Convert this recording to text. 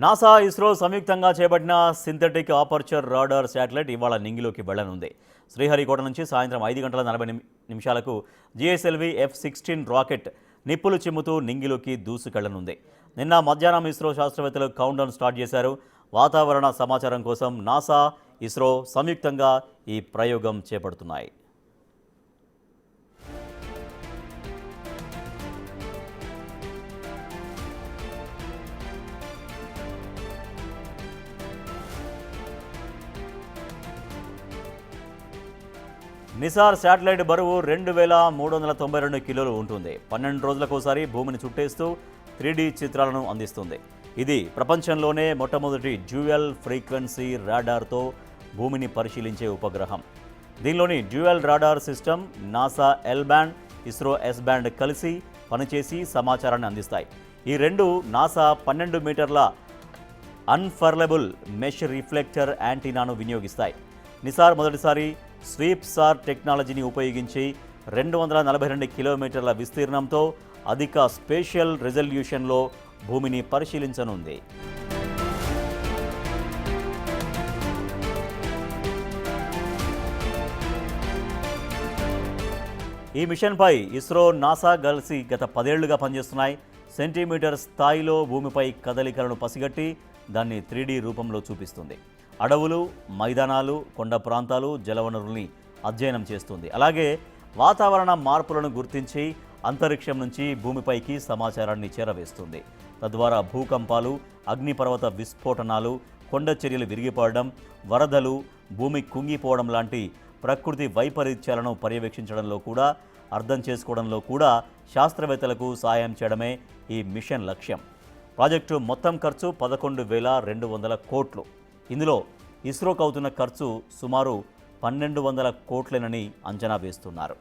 NASA ISRO సంయుక్తంగా చేపట్టిన synthetic ఆపర్చర్ radar satellite ఇవాళ నింగిలోకి వెళ్లనుంది. శ్రీహరికోట నుంచి సాయంత్రం 5 గంటల 40 నిమిషాలకు జిఎస్ఎల్వి F-16 రాకెట్ నిప్పులు చిమ్ముతూ నింగిలోకి దూసుకెళ్లనుంది. నిన్న మధ్యాహ్నం ఇస్రో శాస్త్రవేత్తలు కౌంట్డౌన్ స్టార్ట్ చేశారు. వాతావరణ సమాచారం కోసం నాసా, ఇస్రో సంయుక్తంగా ఈ ప్రయోగం చేపడుతున్నాయి. నిసార్ శాటిలైట్ బరువు 2392 కిలోలు ఉంటుంది. 12 రోజులకోసారి భూమిని చుట్టేస్తూ 3D చిత్రాలను అందిస్తుంది. ఇది ప్రపంచంలోనే మొట్టమొదటి డ్యూయల్ ఫ్రీక్వెన్సీ రాడార్తో భూమిని పరిశీలించే ఉపగ్రహం. దీనిలోని dual radar system NASA L band, ISRO yes band కలిసి పనిచేసి సమాచారాన్ని అందిస్తాయి. ఈ రెండు నాసా 12 మీటర్ల అన్ఫర్లబుల్ మెష్ రిఫ్లెక్టర్ యాంటీనాను వినియోగిస్తాయి. నిసార్ మొదటిసారి స్వీప్ సార్ టెక్నాలజీని ఉపయోగించి 242 కిలోమీటర్ల విస్తీర్ణంతో అధిక స్పేషియల్ రిజల్యూషన్లో భూమిని పరిశీలించనుంది. ఈ మిషన్పై ఇస్రో, నాసా కలిసి గత 10 ఏళ్లుగా పనిచేస్తున్నాయి. సెంటీమీటర్ స్థాయిలో భూమిపై కదలికలను పసిగట్టి దాన్ని 3D రూపంలో చూపిస్తుంది. అడవులు, మైదానాలు, కొండ ప్రాంతాలు, జలవనరుల్ని అధ్యయనం చేస్తుంది. అలాగే వాతావరణ మార్పులను గుర్తించి అంతరిక్షం నుంచి భూమిపైకి సమాచారాన్ని చేరవేస్తుంది. తద్వారా భూకంపాలు, అగ్నిపర్వత విస్ఫోటనాలు, కొండ చర్యలు విరిగిపడడం, వరదలు, భూమి కుంగిపోవడం లాంటి ప్రకృతి వైపరీత్యాలను పర్యవేక్షించడంలో కూడా, అర్థం చేసుకోవడంలో కూడా శాస్త్రవేత్తలకు సాయం చేయడమే ఈ మిషన్ లక్ష్యం. ప్రాజెక్టు మొత్తం ఖర్చు 11,200 కోట్లు. ఇందులో ఇస్రోకు అవుతున్న ఖర్చు సుమారు 1,200 కోట్లేనని అంచనా వేస్తున్నారు.